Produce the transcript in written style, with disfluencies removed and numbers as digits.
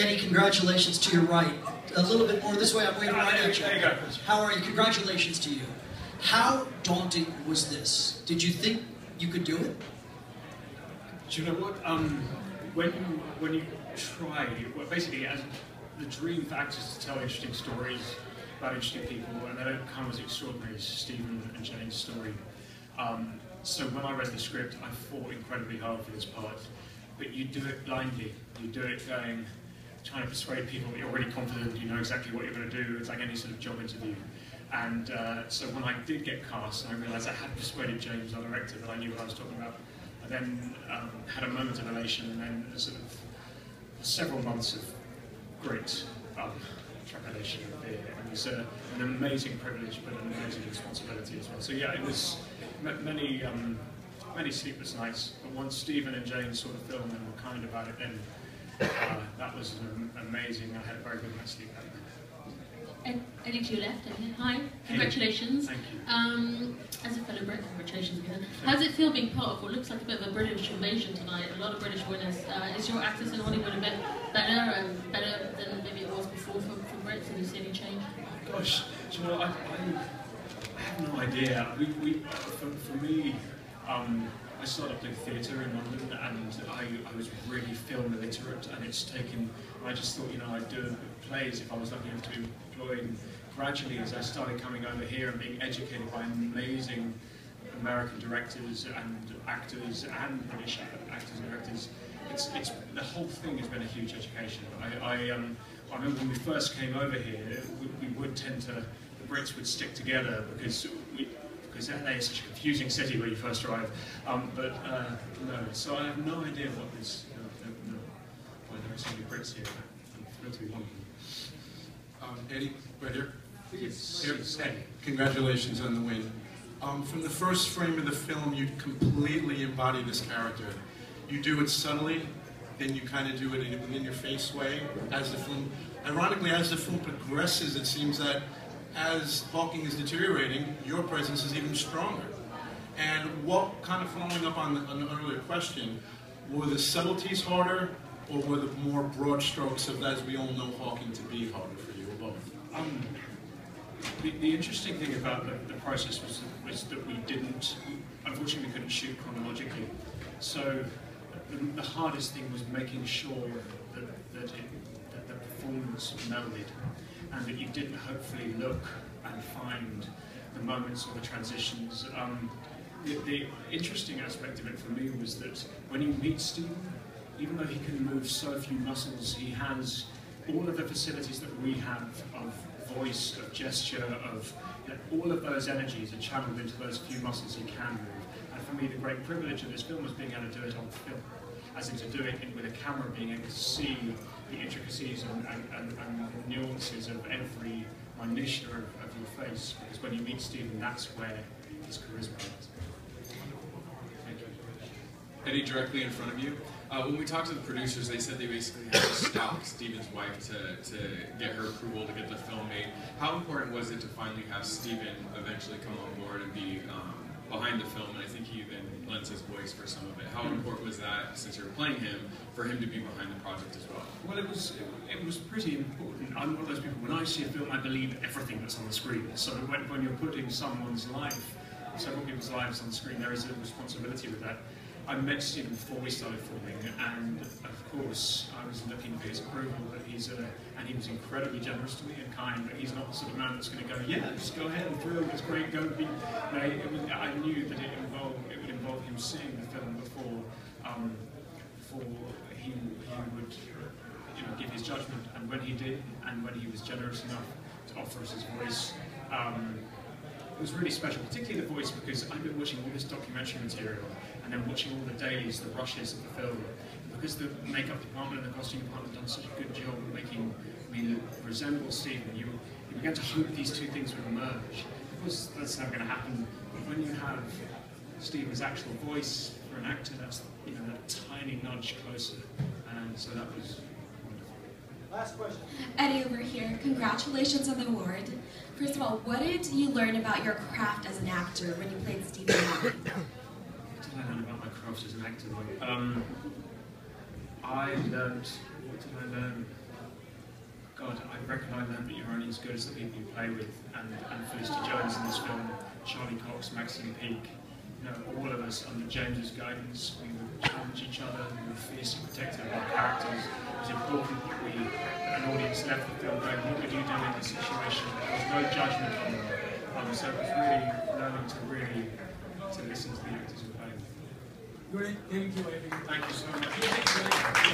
Eddie, congratulations to your right. A little bit more this way, I'm waving right at you. There you go. How are you? Congratulations to you. How daunting was this? Did you think you could do it? Do you know what? When you try, well, basically, as the dream for actors is to tell interesting stories about interesting people, and they don't come as extraordinary as Stephen and Jane's story. So when I read the script, I fought incredibly hard for this part. But you do it blindly. You do it trying to persuade people that you're really confident, you know exactly what you're going to do. It's like any sort of job interview. And so when I did get cast, and I realised I had persuaded James, our director, that I knew what I was talking about, I then had a moment of elation, and then sort of several months of great trepidation and fear. It was an amazing privilege, but an amazing responsibility as well. So yeah, it was many sleepless nights. But once Stephen and Jane saw the film and were kind about it, then that was amazing. I had a very good night's sleep that night. Eddie, to your left, hi, congratulations. Thank you. As a fellow Brit, congratulations again. How does it feel being part of what looks like a bit of a British invasion tonight? A lot of British winners. Is your access in Hollywood a bit better than maybe it was before for Brits? Have you seen any change? Gosh, do you know, I have no idea. For me, I started doing theatre in London, and I was really film illiterate, and it's taken, I just thought, you know, I'd do plays if I was lucky enough to be employed. And gradually, as I started coming over here and being educated by amazing American directors and actors and British actors and directors, it's the whole thing has been a huge education. I remember when we first came over here, we would tend to, the Brits would stick together because LA is such a confusing city when you first arrive. No, so I have no idea what this, why there are so many Brits here. I'm thrilled to be one of them. Eddie, right here. Yes. Eddie. Congratulations on the win. From the first frame of the film, you completely embody this character. You do it subtly, then you kind of do it in an in-your-face way as the film. Ironically, as the film progresses, it seems that as Hawking is deteriorating, your presence is even stronger. And what, kind of following up on an earlier question, were the subtleties harder, or were the more broad strokes of, as we all know, Hawking to be harder for you, or both? The interesting thing about the process was that we didn't, unfortunately we couldn't shoot chronologically. So the hardest thing was making sure that the performance melded, and that you didn't hopefully look and find the moments or the transitions. The interesting aspect of it for me was that when you meet Stephen, even though he can move so few muscles, he has all of the facilities that we have of voice, of gesture, of all of those energies are channeled into those few muscles he can move. And for me, the great privilege of this film was being able to do it on film, as in to do it with a camera, being able to see the intricacies and the nuances of every minutiae of your face. Because when you meet Stephen, that's where his charisma is. Thank you. Eddie, directly in front of you. When we talked to the producers, they said they basically had to stalk Stephen's wife to get her approval to get the film made. How important was it to finally have Stephen eventually come on board and be behind the film? And I think he even lends his voice for some of it. How important was that, since you're playing him, for him to be behind the project as well? Well, it was pretty important. I'm one of those people, when I see a film, I believe everything that's on the screen. So when you're putting someone's life, several people's lives on the screen, there is a responsibility with that. I met Stephen before we started filming, and of course I was looking for his approval. But and he was incredibly generous to me and kind. But he's not the sort of man that's going to go, yeah, just go ahead and film. It's great. Go be. I knew that it would involve him seeing the film before he would give his judgment. And when he did, and when he was generous enough to offer us his voice. It was really special, particularly the voice, because I've been watching all this documentary material and then watching all the dailies, the rushes of the film. Because the makeup department and the costume department have done such a good job of making me resemble Stephen, you began to hope these two things would merge. Of course, that's not going to happen. But when you have Stephen's actual voice for an actor, that's that tiny nudge closer. And so that was wonderful. Last question. Eddie over here, congratulations on the award. First of all, what did you learn about your craft as an actor when you played Stephen Hawking? What did I learn about my craft as an actor? What did I learn? as good as the people you play with, and Felicity Jones in this film, Charlie Cox, Maxine Peake, you know, all of us under James's guidance, we would challenge each other, we were fiercely protective of our characters. It was important that an audience left the film going, what would you do in this situation? There was no judgment on them. So it was really learning to listen to the actors who played. Great, thank you, Eddie. Thank you so much.